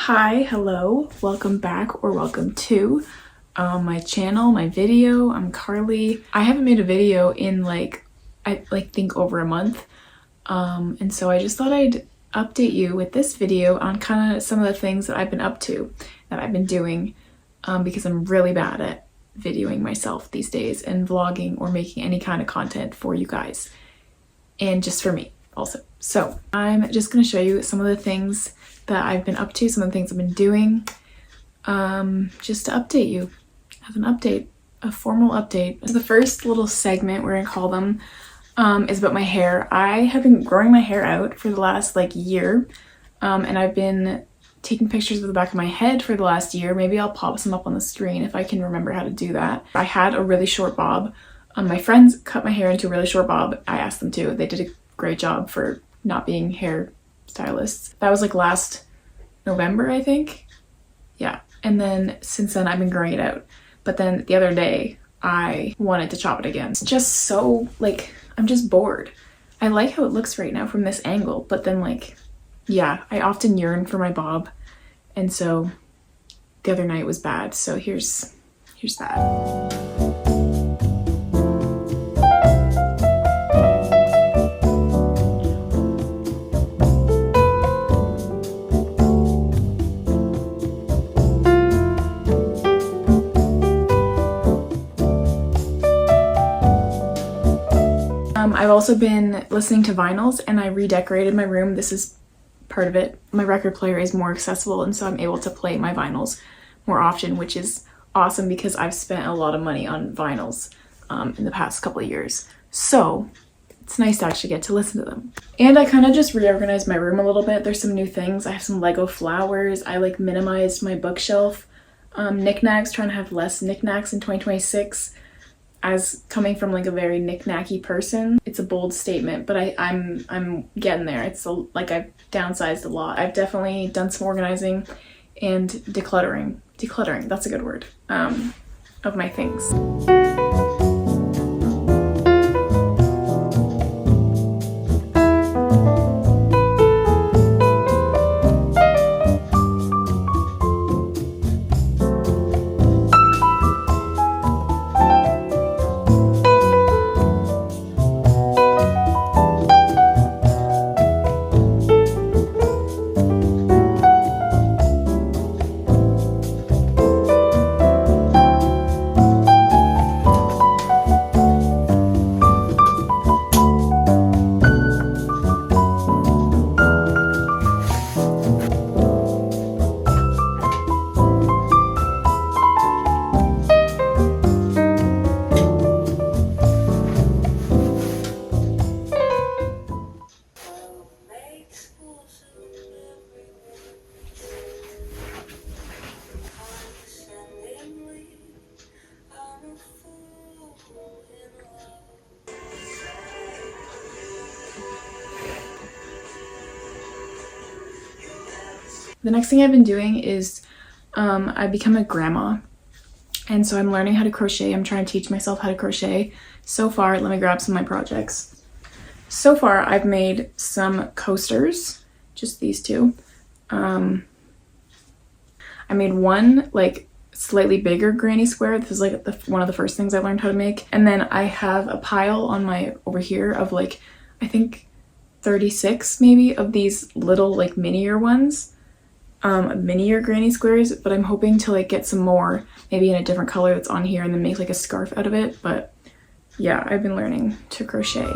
Hi, hello, welcome back or welcome to my channel, my video. I'm Carly. I haven't made a video in I think over a month, and so I just thought I'd update you with this video on kind of some of the things that I've been up to, that I've been doing, because I'm really bad at videoing myself these days and vlogging or making any kind of content for you guys, and just for me also. So I'm just going to show you some of the things that I've been up to, some of the things I've been doing, just to update you as an update, a formal update. So the first little segment, we're gonna call them, is about my hair. I have been growing my hair out for the last year, and I've been taking pictures of the back of my head for the last year. Maybe I'll pop some up on the screen if I can remember how to do that. I had a really short bob. My friends cut my hair into a really short bob. I asked them to. They did a great job for not being hair stylists. That was last November, I think. Yeah. And then since then I've been growing it out. But then the other day I wanted to chop it again. It's just so I'm just bored. I like how it looks right now from this angle, but then yeah, I often yearn for my bob. And so the other night was bad. So here's that. I've also been listening to vinyls, and I redecorated my room. This is part of it. My record player is more accessible, and so I'm able to play my vinyls more often, which is awesome because I've spent a lot of money on vinyls in the past couple of years. So it's nice to actually get to listen to them. And I kind of just reorganized my room a little bit. There's some new things. I have some Lego flowers. I minimized my bookshelf knickknacks, trying to have less knickknacks in 2026. As coming from a very knick-knacky person, it's a bold statement, but I'm getting there. It's I've downsized a lot. I've definitely done some organizing and decluttering, that's a good word, of my things. The next thing I've been doing is I've become a grandma, and so I'm learning how to crochet. I'm trying to teach myself how to crochet. So far, let me grab some of my projects. So far, I've made some coasters, just these two. I made one slightly bigger granny square. This is one of the first things I learned how to make. And then I have a pile on my over here of I think 36 maybe of these little minier ones. Minier granny squares, but I'm hoping to get some more, maybe in a different color that's on here, and then make a scarf out of it. But yeah, I've been learning to crochet.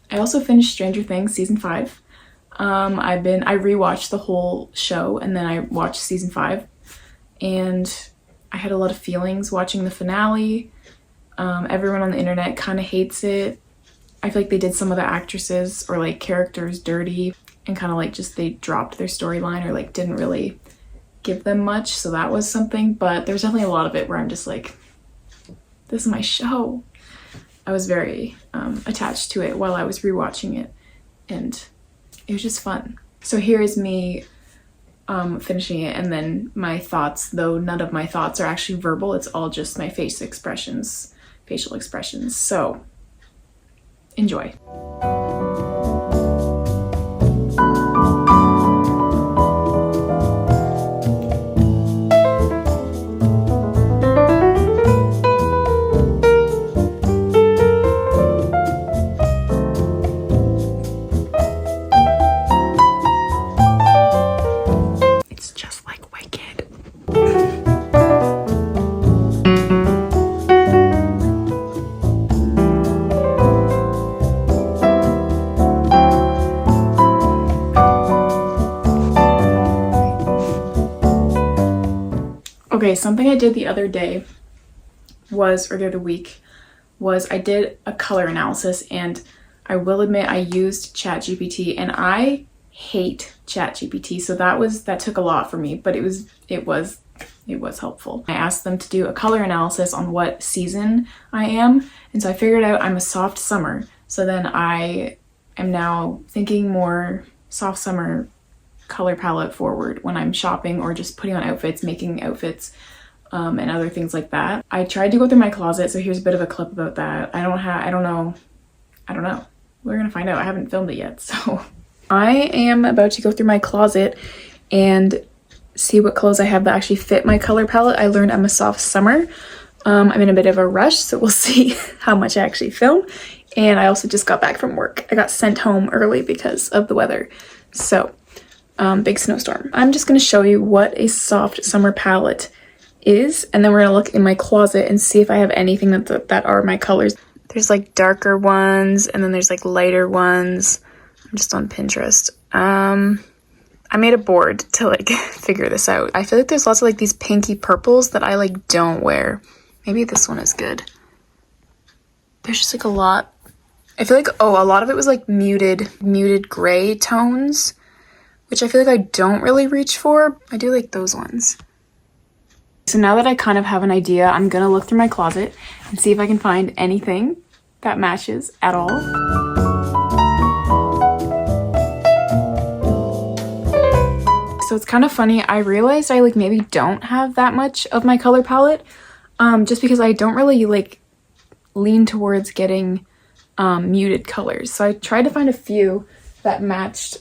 I also finished Stranger Things season 5. I rewatched the whole show, and then I watched season 5, and I had a lot of feelings watching the finale. Everyone on the internet kind of hates it. I feel like they did some of the actresses or like characters dirty. and kind of like just they dropped their storyline or like didn't really give them much, so that was something. But there's definitely a lot of it where I'm just like, this is my show. I was very attached to it while I was rewatching it, and it was just fun. So here is me finishing it, and then my thoughts, though none of my thoughts are actually verbal, it's all just my facial expressions. So enjoy. Okay, something I did the other day was, or the other week, was I did a color analysis, and I will admit I used ChatGPT, and I hate ChatGPT, so that took a lot for me, but it was helpful. I asked them to do a color analysis on what season I am, and so I figured out I'm a soft summer. So then I am now thinking more soft summer color palette forward when I'm shopping or just putting on outfits, making outfits, and other things like that. I tried to go through my closet, so here's a bit of a clip about that. I don't know. We're gonna find out. I haven't filmed it yet, so. I am about to go through my closet and see what clothes I have that actually fit my color palette. I learned I'm a soft summer. I'm in a bit of a rush, so we'll see how much I actually film. And I also just got back from work. I got sent home early because of the weather. So, big snowstorm. I'm just gonna show you what a soft summer palette is, and then we're gonna look in my closet and see if I have anything that are my colors. There's like darker ones, and then there's like lighter ones. I'm just on Pinterest. I made a board to like figure this out. I feel like there's lots of like these pinky purples that I like don't wear. Maybe this one is good. There's just like a lot. I feel like, a lot of it was like muted gray tones, which I feel like I don't really reach for. I do like those ones. So now that I kind of have an idea, I'm gonna look through my closet and see if I can find anything that matches at all. So it's kind of funny, I realized I like maybe don't have that much of my color palette, just because I don't really like lean towards getting muted colors. So I tried to find a few that matched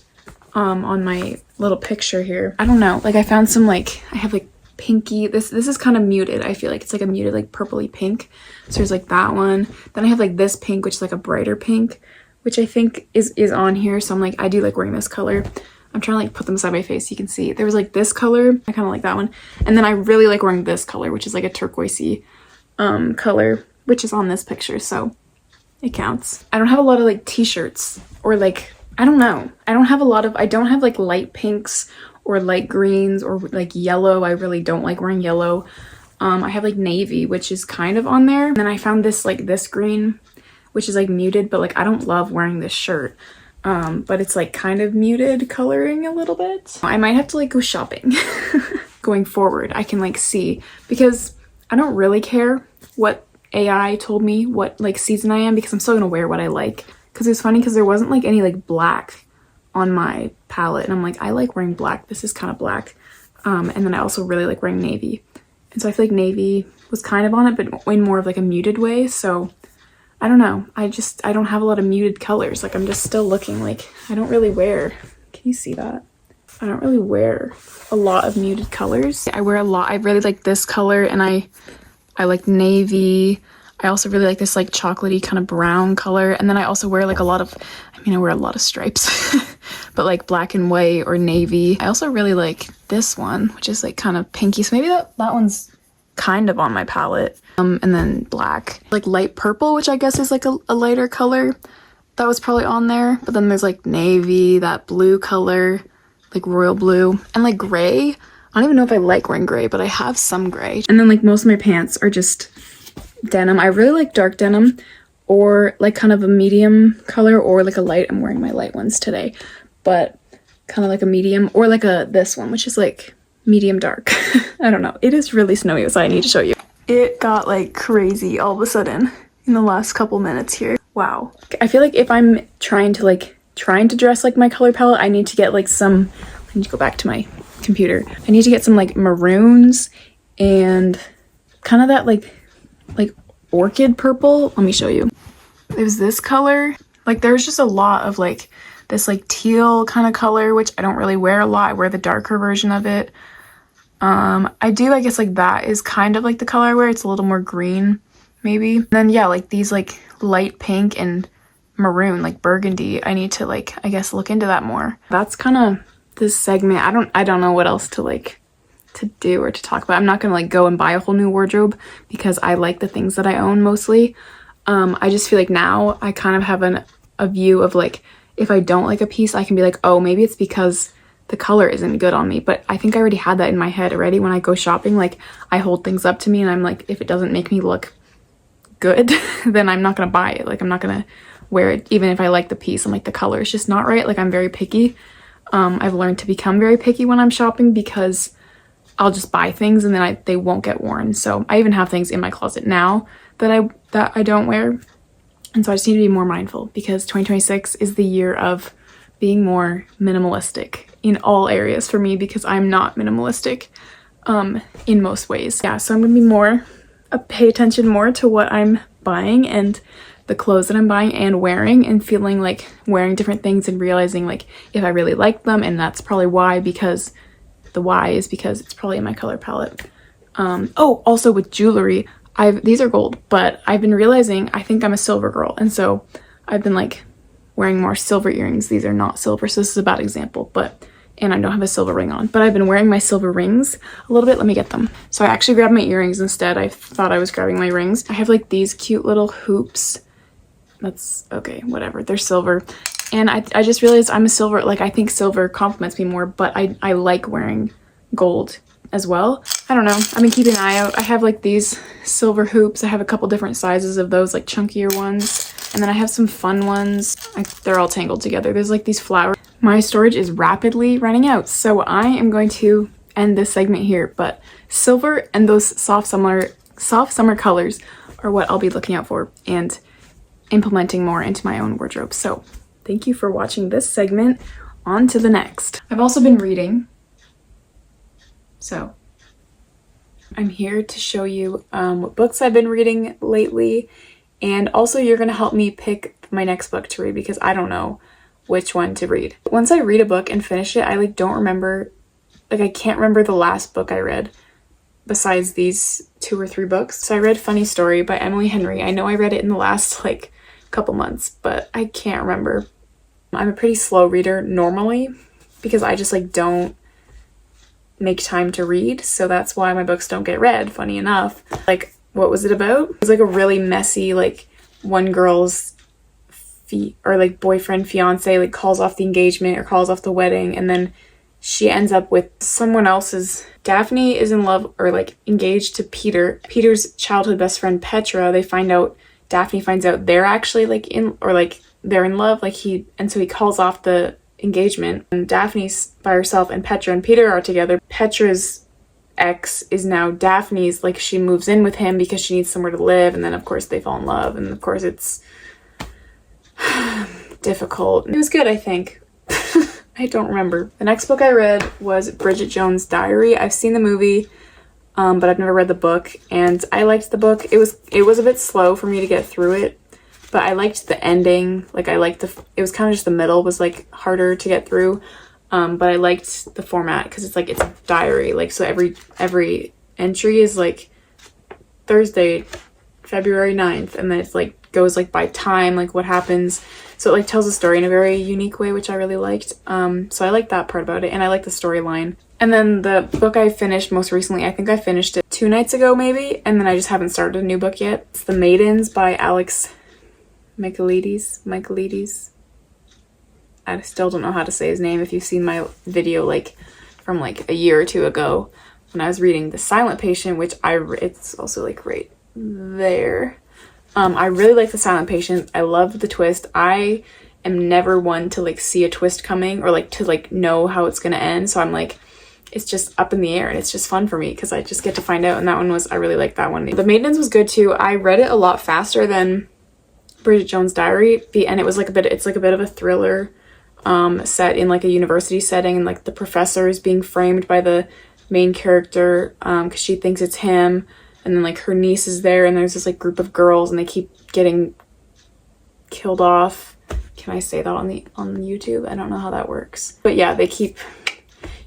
on my little picture here. I don't know, like I found some like, I have like pinky, this is kind of muted. I feel like it's like a muted like purpley pink. So there's like that one. Then I have like this pink, which is like a brighter pink, which I think is on here. So I'm like, I do like wearing this color. I'm trying to like put them beside my face so you can see. There was like this color, I kind of like that one. And then I really like wearing this color, which is like a turquoisey color, which is on this picture, so it counts. I don't have a lot of like t-shirts or like, I don't know. I don't have like light pinks or light greens or like yellow. I really don't like wearing yellow. I have like navy, which is kind of on there. And then I found this like this green, which is like muted, but like I don't love wearing this shirt. But it's like kind of muted coloring a little bit. I might have to like go shopping going forward. I can like see, because I don't really care what AI told me what like season I am, because I'm still gonna wear what I like. Because it's funny because there wasn't like any like black on my palette, and I'm like, I like wearing black. This is kind of black. And then I also really like wearing navy. And so I feel like navy was kind of on it, but in more of like a muted way. So I don't know. I don't have a lot of muted colors. Like I'm just still looking, like I don't really wear, can you see that? I don't really wear a lot of muted colors. I wear a lot. I really like this color, and I like navy. I also really like this like chocolatey kind of brown color. And then I also wear like a lot of, I wear a lot of stripes, but like black and white or navy. I also really like this one, which is like kind of pinky. So maybe that one's kind of on my palette. And then black, like light purple, which I guess is like a lighter color. That was probably on there. But then there's like navy, that blue color, like royal blue, and like gray. I don't even know if I like wearing gray, but I have some gray. And then like most of my pants are just denim. I really like dark denim, or like kind of a medium color, or like a light. I'm wearing my light ones today, but kind of like a medium, or like this one, which is like medium dark. I don't know. It is really snowy outside. I need to show you. It got like crazy all of a sudden in the last couple minutes here. Wow. I feel like if I'm trying to dress like my color palette, I need to get like some, I need to go back to my computer. I need to get some like maroons and kind of that like orchid purple. Let me show you. It was this color. Like there's just a lot of like this like teal kind of color, which I don't really wear a lot. I wear the darker version of it. I guess like that is kind of like the color I wear. It's a little more green maybe. And then yeah, like these like light pink and maroon, like burgundy. I need to like, I guess, look into that more. That's kind of this segment. I don't know what else to do or to talk about. I'm not gonna like go and buy a whole new wardrobe because I like the things that I own mostly. I just feel like now I kind of have a view of like, if I don't like a piece, I can be like, oh, maybe it's because the color isn't good on me. But I think I already had that in my head already when I go shopping. Like I hold things up to me and I'm like, if it doesn't make me look good, then I'm not gonna buy it. Like I'm not gonna wear it even if I like the piece. I'm like, the color is just not right. Like I'm very picky. I've learned to become very picky when I'm shopping because I'll just buy things and then they won't get worn. So I even have things in my closet now that I don't wear. And so I just need to be more mindful because 2026 is the year of being more minimalistic in all areas for me because I'm not minimalistic in most ways. Yeah, so I'm gonna be pay attention more to what I'm buying and the clothes that I'm buying and wearing, and feeling like wearing different things and realizing like if I really like them, and that's probably why, because the why is because it's probably in my color palette. Oh, also with jewelry, these are gold, but I've been realizing I think I'm a silver girl, and so I've been like wearing more silver earrings. These are not silver, so this is a bad example, and I don't have a silver ring on, but I've been wearing my silver rings a little bit. Let me get them. So I actually grabbed my earrings instead. I thought I was grabbing my rings. I have like these cute little hoops. That's okay, whatever, they're silver. And I just realized I'm a silver, like I think silver compliments me more, but I like wearing gold as well. I don't know, I've been keeping an eye out. I have like these silver hoops. I have a couple different sizes of those, like chunkier ones. And then I have some fun ones. They're all tangled together. There's like these flowers. My storage is rapidly running out, so I am going to end this segment here, but silver and those soft summer colors are what I'll be looking out for and implementing more into my own wardrobe. So thank you for watching this segment. On to the next. I've also been reading, so I'm here to show you what books I've been reading lately, and also you're gonna help me pick my next book to read because I don't know which one to read. Once I read a book and finish it, I like don't remember, like I can't remember the last book I read besides these 2 or 3 books. So I read Funny Story by Emily Henry. I know I read it in the last like couple months, but I can't remember. I'm a pretty slow reader normally because I just like don't make time to read, so that's why my books don't get read, funny enough. Like, what was it about? It was like a really messy, like one girl's boyfriend, fiance, like calls off the engagement or calls off the wedding, and then she ends up with someone else's. Daphne is in love or like engaged to Peter's childhood best friend Petra. Daphne finds out they're actually they're in love, so he calls off the engagement, and Daphne's by herself and Petra and Peter are together. Petra's ex is now Daphne's, like she moves in with him because she needs somewhere to live, and then of course they fall in love, and of course it's difficult. It was good, I think. I don't remember. The next book I read was Bridget Jones' Diary. I've seen the movie, but I've never read the book, and I liked the book. It was a bit slow for me to get through it, but I liked the ending. Like it was kind of just the middle was like harder to get through, but I liked the format because it's a diary. Like so every entry is like Thursday, February 9th, and then it's like goes like by time, like what happens. So it like tells a story in a very unique way, which I really liked. So I liked that part about it, and I like the storyline. And then the book I finished most recently, I think I finished it 2 nights ago maybe, and then I just haven't started a new book yet. It's The Maidens by Alex Michaelides. I still don't know how to say his name. If you've seen my video like from like a year or 2 ago when I was reading The Silent Patient, which it's also like right there. I really like The Silent Patient. I love the twist. I am never one to like see a twist coming or like to like know how it's gonna end. So I'm like, it's just up in the air and it's just fun for me because I just get to find out. And that one was, I really liked that one. The Maintenance was good too. I read it a lot faster than Bridget Jones' Diary, and it was like it's like a bit of a thriller set in like a university setting, and like the professor is being framed by the main character because she thinks it's him, and then like her niece is there, and there's this like group of girls and they keep getting killed off. Can I say that on YouTube? I don't know how that works, but yeah, they keep,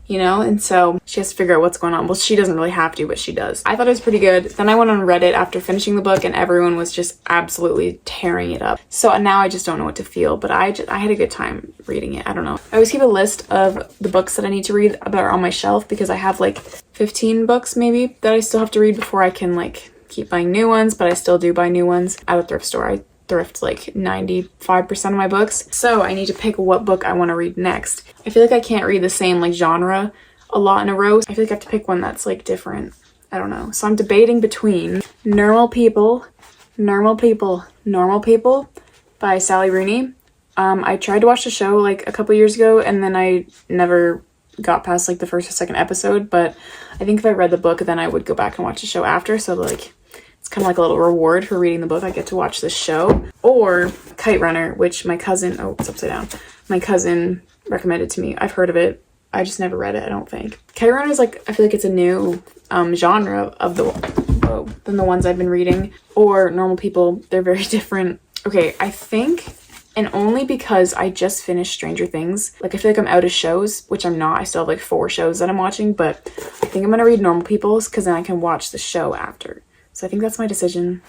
you know, and so she has to figure out what's going on. Well, she doesn't really have to, but she does. I thought it was pretty good. Then I went on Reddit after finishing the book and everyone was just absolutely tearing it up. So now I just don't know what to feel, but I had a good time reading it. I don't know. I always keep a list of the books that I need to read that are on my shelf because I have like 15 books maybe that I still have to read before I can like keep buying new ones, but I still do buy new ones at a thrift store. I thrift like 95% of my books. So I need to pick what book I want to read next. I feel like I can't read the same like genre a lot in a row. I feel like I have to pick one that's like different. I don't know. So I'm debating between Normal People by Sally Rooney. I tried to watch the show like a couple years ago and then I never got past like the first or second episode, but I think if I read the book then I would go back and watch the show after. So like it's kind of like a little reward for reading the book. I get to watch the show. Or Kite Runner, which my cousin, oh, it's upside down. My cousin recommended to me. I've heard of it. I just never read it, I don't think. Kite Runner is like, I feel like it's a new genre of than the ones I've been reading. Or Normal People, they're very different. Okay, I think, and only because I just finished Stranger Things, like I feel like I'm out of shows, which I'm not. I still have like 4 shows that I'm watching, but I think I'm gonna read Normal People's because then I can watch the show after. So I think that's my decision.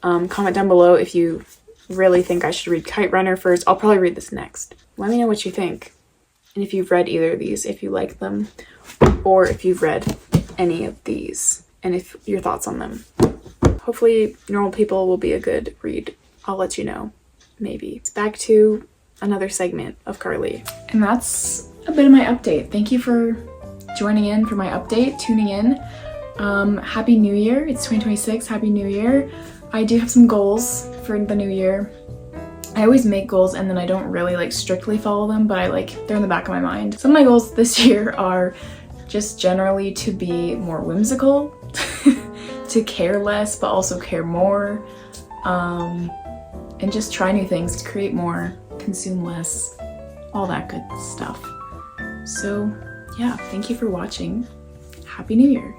Comment down below if you really think I should read Kite Runner first. I'll probably read this next. Let me know what you think. And if you've read either of these, if you like them, or if you've read any of these, and if your thoughts on them. Hopefully Normal People will be a good read. I'll let you know. Maybe. It's back to another segment of Karli. And that's a bit of my update. Thank you for joining in for my update, tuning in. Happy New Year. It's 2026. Happy New Year. I do have some goals for the new year. I always make goals and then I don't really like strictly follow them, but they're in the back of my mind. Some of my goals this year are just generally to be more whimsical, to care less but also care more, and just try new things, create more, consume less, all that good stuff. So yeah, thank you for watching. Happy New Year.